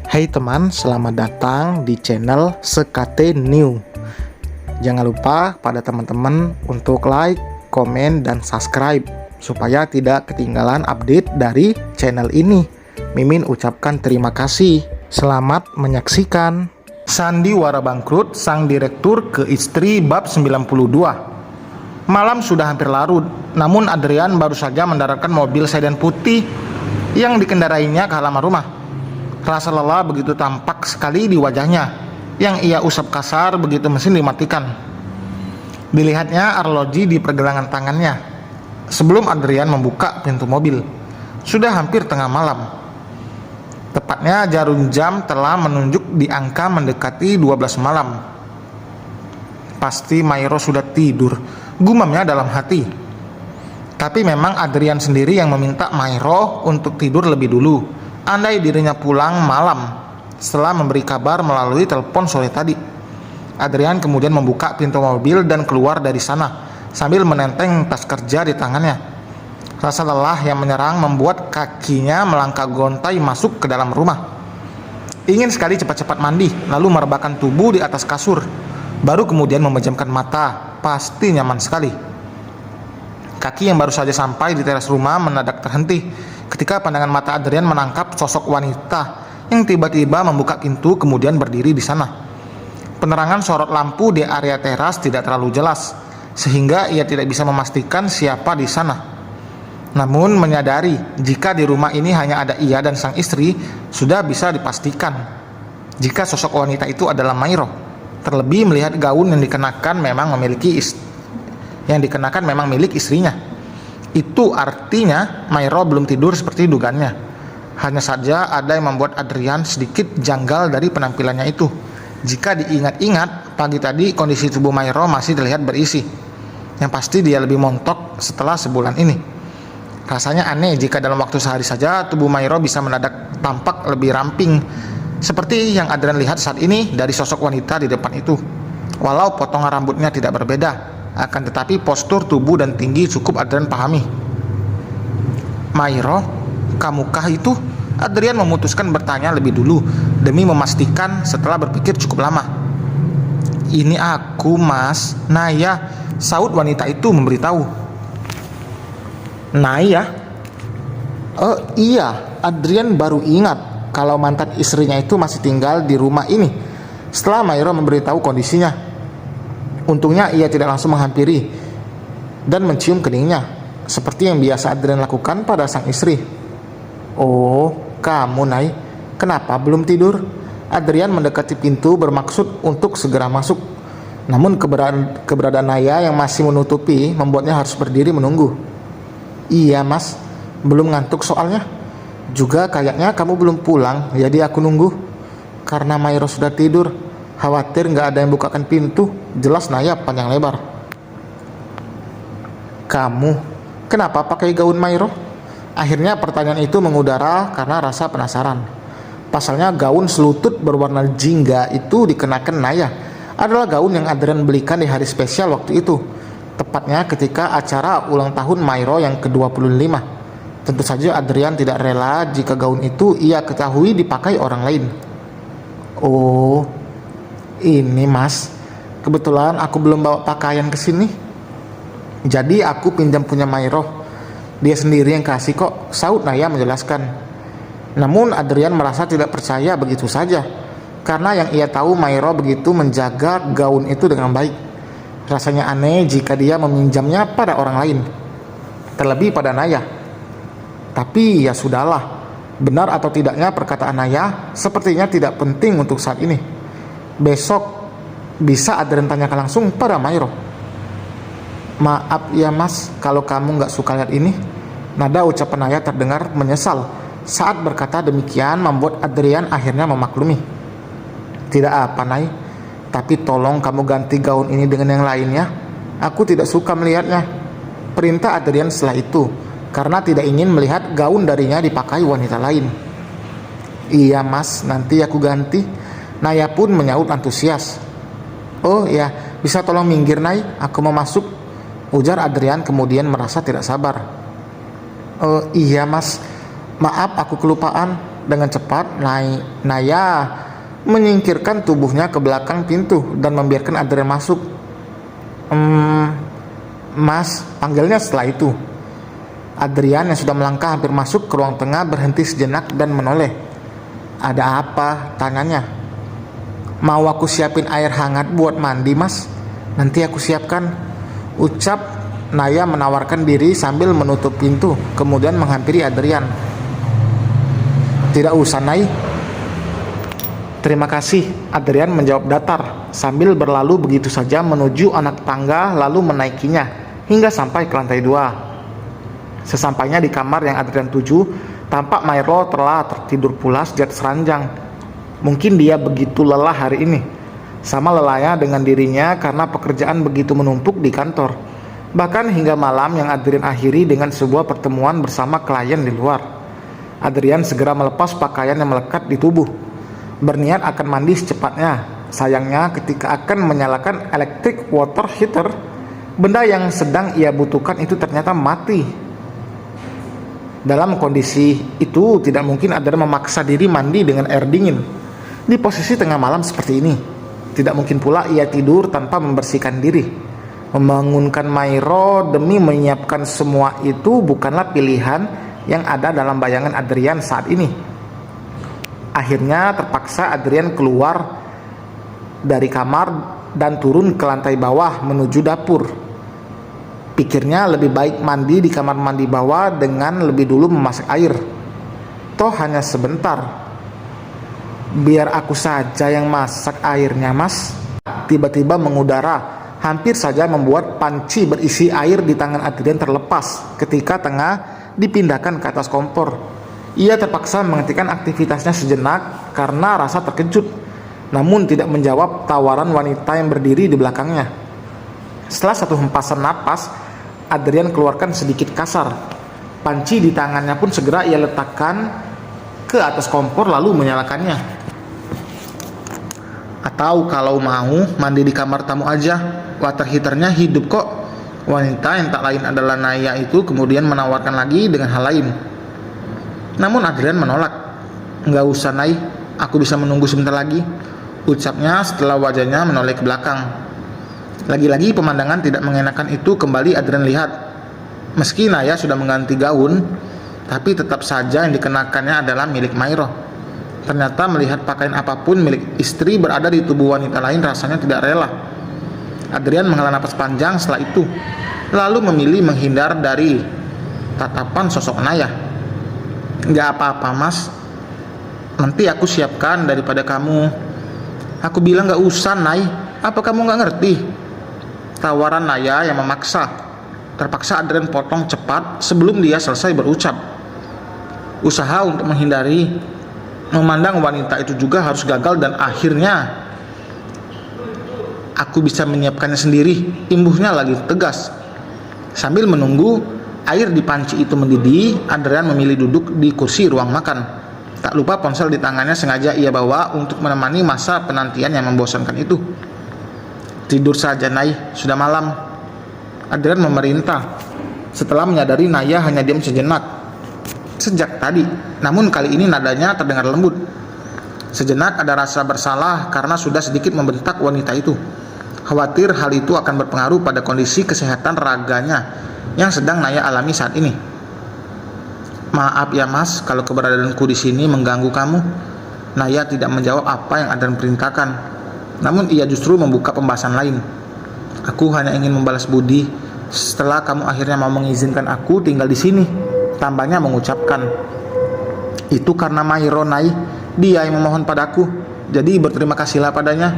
Hai teman, selamat datang di channel Sekate New. Jangan lupa pada teman-teman untuk like, komen, dan subscribe supaya tidak ketinggalan update dari channel ini. Mimin ucapkan terima kasih. Selamat menyaksikan. Sandiwara bangkrut sang direktur ke istri bab 92. Malam sudah hampir larut, namun Adrian baru saja mendaratkan mobil sedan putih yang dikendarainya ke halaman rumah. Rasa lelah begitu tampak sekali di wajahnya, yang ia usap kasar begitu mesin dimatikan. Dilihatnya arloji di pergelangan tangannya. Sebelum Adrian membuka pintu mobil, sudah hampir tengah malam. Tepatnya jarum jam telah menunjuk di angka mendekati 12 malam. Pasti Mairo sudah tidur, gumamnya dalam hati. Tapi memang Adrian sendiri yang meminta Mairo untuk tidur lebih dulu, andai dirinya pulang malam setelah memberi kabar melalui telepon sore tadi. Adrian kemudian membuka pintu mobil dan keluar dari sana sambil menenteng tas kerja di tangannya. Rasa lelah yang menyerang membuat kakinya melangkah gontai masuk ke dalam rumah. Ingin sekali cepat-cepat mandi, lalu merebahkan tubuh di atas kasur, baru kemudian memejamkan mata. Pasti nyaman sekali. Kaki yang baru saja sampai di teras rumah mendadak terhenti ketika pandangan mata Adrian menangkap sosok wanita yang tiba-tiba membuka pintu kemudian berdiri di sana. Penerangan sorot lampu di area teras tidak terlalu jelas, sehingga ia tidak bisa memastikan siapa di sana. Namun menyadari jika di rumah ini hanya ada ia dan sang istri, sudah bisa dipastikan jika sosok wanita itu adalah Mairo. Terlebih melihat gaun yang dikenakan memang milik istrinya. Itu artinya Mairo belum tidur seperti dugaannya. Hanya saja ada yang membuat Adrian sedikit janggal dari penampilannya itu. Jika diingat-ingat, pagi tadi kondisi tubuh Mairo masih terlihat berisi. Yang pasti dia lebih montok setelah sebulan ini. Rasanya aneh jika dalam waktu sehari saja tubuh Mairo bisa mendadak tampak lebih ramping, seperti yang Adrian lihat saat ini dari sosok wanita di depan itu. Walau potongan rambutnya tidak berbeda, akan tetapi postur tubuh dan tinggi cukup Adrian pahami. Mairo, kamukah itu? Adrian memutuskan bertanya lebih dulu demi memastikan setelah berpikir cukup lama. Ini aku, Mas, Naya, saut wanita itu memberitahu. Naya? Oh iya, Adrian baru ingat kalau mantan istrinya itu masih tinggal di rumah ini setelah Mairo memberitahu kondisinya. Untungnya ia tidak langsung menghampiri dan mencium keningnya seperti yang biasa Adrian lakukan pada sang istri. Oh, kamu Nay, kenapa belum tidur? Adrian mendekati pintu bermaksud untuk segera masuk. Namun keberadaan Naya yang masih menutupi membuatnya harus berdiri menunggu. Iya Mas, belum ngantuk soalnya. Juga kayaknya kamu belum pulang, jadi aku nunggu. Karena Mairo sudah tidur, khawatir nggak ada yang bukakan pintu. Jelas Naya panjang lebar. Kamu, kenapa pakai gaun Mairo? Akhirnya pertanyaan itu mengudara karena rasa penasaran. Pasalnya gaun selutut berwarna jingga itu dikenakan Naya adalah gaun yang Adrian belikan di hari spesial waktu itu, tepatnya ketika acara ulang tahun Mairo yang ke-25. Tentu saja Adrian tidak rela jika gaun itu ia ketahui dipakai orang lain. Oh, ini Mas, kebetulan aku belum bawa pakaian ke sini. Jadi aku pinjam punya Mairo. Dia sendiri yang kasih kok, saut Naya menjelaskan. Namun Adrian merasa tidak percaya begitu saja, karena yang ia tahu Mairo begitu menjaga gaun itu dengan baik. Rasanya aneh jika dia meminjamnya pada orang lain, terlebih pada Naya. Tapi ya sudahlah, benar atau tidaknya perkataan Naya sepertinya tidak penting untuk saat ini. Besok bisa Adrian tanyakan langsung pada Mairo. Maaf ya Mas, kalau kamu nggak suka lihat ini. Nada ucapan Naya terdengar menyesal saat berkata demikian, membuat Adrian akhirnya memaklumi. Tidak apa Nay, tapi tolong kamu ganti gaun ini dengan yang lainnya. Aku tidak suka melihatnya, perintah Adrian setelah itu, karena tidak ingin melihat gaun darinya dipakai wanita lain. Iya Mas, nanti aku ganti. Naya pun menyaut antusias. Oh ya, bisa tolong minggir Nay, aku mau masuk, ujar Adrian kemudian merasa tidak sabar. Oh iya Mas, maaf aku kelupaan, Dengan cepat, Naya menyingkirkan tubuhnya ke belakang pintu dan membiarkan Adrian masuk. Mas, panggilnya setelah itu. Adrian yang sudah melangkah hampir masuk ke ruang tengah berhenti sejenak dan menoleh. Ada apa? Tanyanya. Mau aku siapin air hangat buat mandi, Mas? Nanti aku siapkan, ucap Naya menawarkan diri sambil menutup pintu, kemudian menghampiri Adrian. Tidak usah, Nay. Terima kasih, Adrian menjawab datar sambil berlalu begitu saja menuju anak tangga lalu menaikinya hingga sampai ke lantai 2. Sesampainya di kamar yang Adrian tuju, tampak Mairo telah tertidur pulas di atas ranjang. Mungkin dia begitu lelah hari ini, sama lelahnya dengan dirinya karena pekerjaan begitu menumpuk di kantor. Bahkan hingga malam yang Adrian akhiri dengan sebuah pertemuan bersama klien di luar. Adrian segera melepas pakaian yang melekat di tubuh, berniat akan mandi secepatnya. Sayangnya ketika akan menyalakan electric water heater, benda yang sedang ia butuhkan itu ternyata mati. Dalam kondisi itu tidak mungkin Adrian memaksa diri mandi dengan air dingin di posisi tengah malam seperti ini. Tidak mungkin pula ia tidur tanpa membersihkan diri. Membangunkan Mairo demi menyiapkan semua itu bukanlah pilihan yang ada dalam bayangan Adrian saat ini. Akhirnya terpaksa Adrian keluar dari kamar dan turun ke lantai bawah menuju dapur. Pikirnya lebih baik mandi di kamar mandi bawah dengan lebih dulu memasak air. Toh hanya sebentar. Biar aku saja yang masak airnya, Mas. Tiba-tiba mengudara, hampir saja membuat panci berisi air di tangan Adrian terlepas ketika tengah dipindahkan ke atas kompor. Ia terpaksa menghentikan aktivitasnya sejenak karena rasa terkejut, namun tidak menjawab tawaran wanita yang berdiri di belakangnya. Setelah satu hempasan napas, Adrian keluarkan sedikit kasar. Panci di tangannya pun segera ia letakkan ke atas kompor lalu menyalakannya. Atau kalau mau mandi di kamar tamu aja, water heaternya hidup kok. Wanita yang tak lain adalah Naya itu kemudian menawarkan lagi dengan hal lain. Namun Adrian menolak. Nggak usah, Nay, aku bisa menunggu sebentar lagi, ucapnya setelah wajahnya menoleh ke belakang. Lagi-lagi pemandangan tidak mengenakan itu kembali Adrian lihat. Meski Naya sudah mengganti gaun, tapi tetap saja yang dikenakannya adalah milik Mairo. Ternyata melihat pakaian apapun milik istri berada di tubuh wanita lain rasanya tidak rela. Adrian menghela napas panjang setelah itu, lalu memilih menghindar dari tatapan sosok Naya. Nggak apa-apa, Mas, nanti aku siapkan daripada kamu. Aku bilang nggak usah, Nay. Apa kamu nggak ngerti? Tawaran Naya yang memaksa. Terpaksa Adrian potong cepat sebelum dia selesai berucap. Usaha untuk menghindari memandang wanita itu juga harus gagal dan akhirnya aku bisa menyiapkannya sendiri, imbuhnya lagi tegas. Sambil menunggu air di panci itu mendidih, Adrian memilih duduk di kursi ruang makan. Tak lupa ponsel di tangannya sengaja ia bawa untuk menemani masa penantian yang membosankan itu. Tidur saja, Nay, sudah malam, Adrian memerintah setelah menyadari Naya hanya diam sejenak sejak tadi. Namun kali ini nadanya terdengar lembut. Sejenak ada rasa bersalah karena sudah sedikit membentak wanita itu. Khawatir hal itu akan berpengaruh pada kondisi kesehatan raganya yang sedang Naya alami saat ini. Maaf ya, Mas, kalau keberadaanku di sini mengganggu kamu. Naya tidak menjawab apa yang Adrian perintahkan. Namun ia justru membuka pembahasan lain. Aku hanya ingin membalas budi setelah kamu akhirnya mau mengizinkan aku tinggal di sini, tambahnya mengucapkan. Itu karena Mairo, Nay. Dia yang memohon padaku, jadi berterima kasihlah padanya.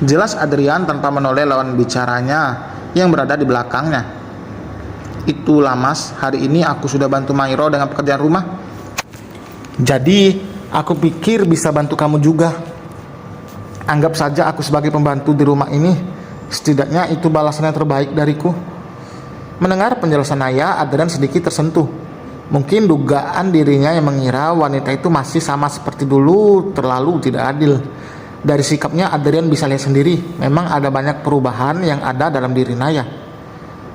Jelas Adrian tanpa menoleh lawan bicaranya yang berada di belakangnya. Itulah, Mas, hari ini aku sudah bantu Mairo dengan pekerjaan rumah. Jadi aku pikir bisa bantu kamu juga. Anggap saja aku sebagai pembantu di rumah ini. Setidaknya itu balasan yang terbaik dariku. Mendengar penjelasan Naya, Adrian sedikit tersentuh. Mungkin dugaan dirinya yang mengira wanita itu masih sama seperti dulu terlalu tidak adil. Dari sikapnya Adrian bisa lihat sendiri, memang ada banyak perubahan yang ada dalam diri Naya.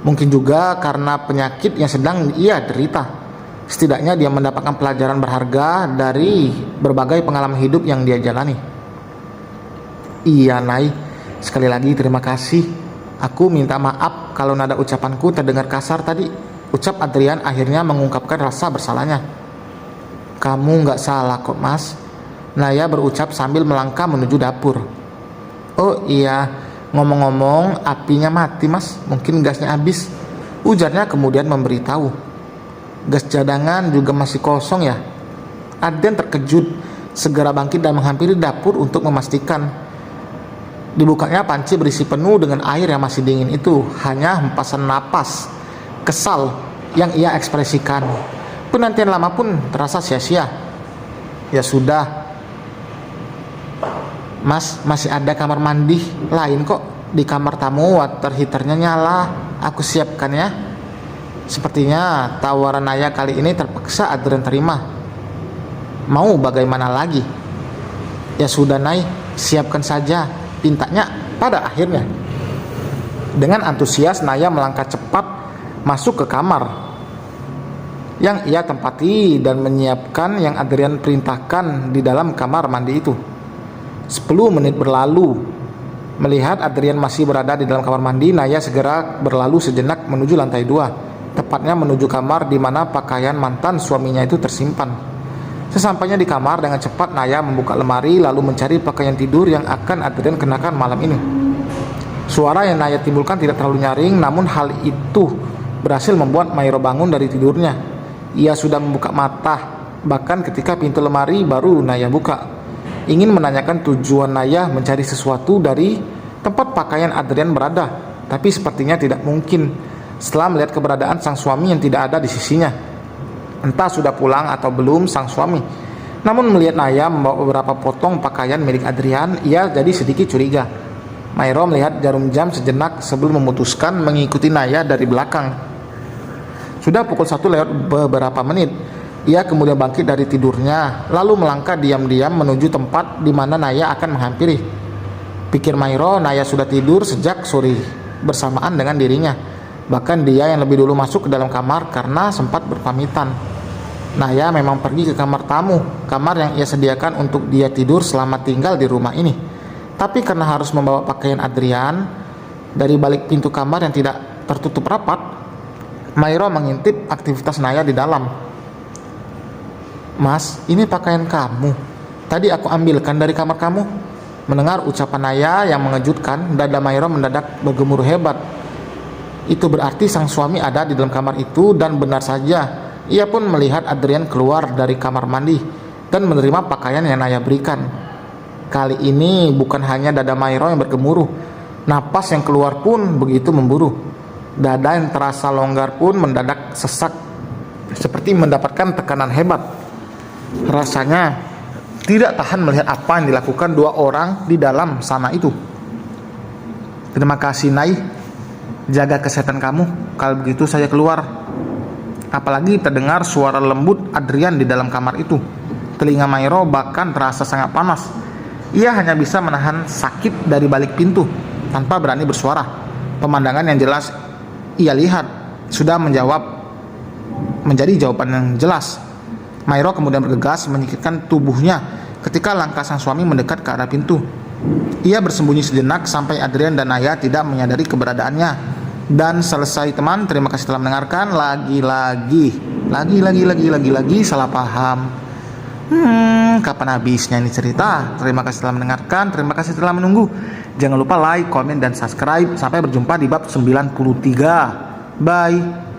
Mungkin juga karena penyakit yang sedang ia derita. Setidaknya dia mendapatkan pelajaran berharga dari berbagai pengalaman hidup yang dia jalani. Iya, Nay. Sekali lagi terima kasih. Aku minta maaf kalau nada ucapanku terdengar kasar tadi. Ucap Adrian akhirnya mengungkapkan rasa bersalahnya. Kamu nggak salah kok, Mas. Naya berucap sambil melangkah menuju dapur. Oh iya, ngomong-ngomong apinya mati, Mas. Mungkin gasnya habis. Ujarnya kemudian memberitahu. Gas cadangan juga masih kosong ya? Aden terkejut, segera bangkit dan menghampiri dapur untuk memastikan. Dibukanya panci berisi penuh dengan air yang masih dingin itu. Hanya hempasan napas kesal yang ia ekspresikan. Penantian lama pun terasa sia-sia. Ya sudah, Mas, masih ada kamar mandi lain kok. Di kamar tamu water heaternya nyala. Aku siapkan ya. Sepertinya tawaran Naya kali ini terpaksa Adrian terima. Mau bagaimana lagi? Ya sudah, Nay, siapkan saja, pintanya pada akhirnya. Dengan antusias Naya melangkah cepat masuk ke kamar yang ia tempati dan menyiapkan yang Adrian perintahkan di dalam kamar mandi itu. 10 menit berlalu. Melihat Adrian masih berada di dalam kamar mandi, Naya segera berlalu sejenak menuju lantai 2. Tepatnya menuju kamar di mana pakaian mantan suaminya itu tersimpan. Sesampainya di kamar, dengan cepat Naya membuka lemari lalu mencari pakaian tidur yang akan Adrian kenakan malam ini. Suara yang Naya timbulkan tidak terlalu nyaring, namun hal itu berhasil membuat Mairo bangun dari tidurnya. Ia sudah membuka mata, bahkan ketika pintu lemari baru Naya buka. Ingin menanyakan tujuan Naya mencari sesuatu dari tempat pakaian Adrian berada, tapi sepertinya tidak mungkin setelah melihat keberadaan sang suami yang tidak ada di sisinya. Entah sudah pulang atau belum sang suami. Namun melihat Naya membawa beberapa potong pakaian milik Adrian, ia jadi sedikit curiga. Mairo melihat jarum jam sejenak sebelum memutuskan mengikuti Naya dari belakang. Sudah pukul 1 lewat beberapa menit. Ia kemudian bangkit dari tidurnya, lalu melangkah diam-diam menuju tempat di mana Naya akan menghampiri. Pikir Mairo, Naya sudah tidur sejak sore bersamaan dengan dirinya. Bahkan dia yang lebih dulu masuk ke dalam kamar karena sempat berpamitan. Naya memang pergi ke kamar tamu, kamar yang ia sediakan untuk dia tidur selama tinggal di rumah ini. Tapi karena harus membawa pakaian Adrian, dari balik pintu kamar yang tidak tertutup rapat, Mairo mengintip aktivitas Naya di dalam. Mas, ini pakaian kamu. Tadi aku ambilkan dari kamar kamu. Mendengar ucapan Naya yang mengejutkan, dada Mairo mendadak bergemuruh hebat. Itu berarti sang suami ada di dalam kamar itu, dan benar saja, ia pun melihat Adrian keluar dari kamar mandi dan menerima pakaian yang Naya berikan. Kali ini bukan hanya dada Mairo yang bergemuruh, napas yang keluar pun begitu memburu. Dada yang terasa longgar pun mendadak sesak, seperti mendapatkan tekanan hebat. Rasanya tidak tahan melihat apa yang dilakukan 2 orang di dalam sana itu. Terima kasih, Nay. Jaga kesehatan kamu. Kalau begitu saya keluar. Apalagi terdengar suara lembut Adrian di dalam kamar itu. Telinga Mairo bahkan terasa sangat panas. Ia hanya bisa menahan sakit dari balik pintu tanpa berani bersuara. Pemandangan yang jelas ia lihat sudah menjadi jawaban yang jelas. Mairo kemudian bergegas menyingkirkan tubuhnya ketika langkah sang suami mendekat ke arah pintu. Ia bersembunyi sejenak sampai Adrian dan Naya tidak menyadari keberadaannya. Dan selesai, teman. Terima kasih telah mendengarkan. Lagi salah paham. Kapan habisnya ini cerita? Terima kasih telah mendengarkan. Terima kasih telah menunggu. Jangan lupa like, komen, dan subscribe. Sampai berjumpa di bab 93. Bye.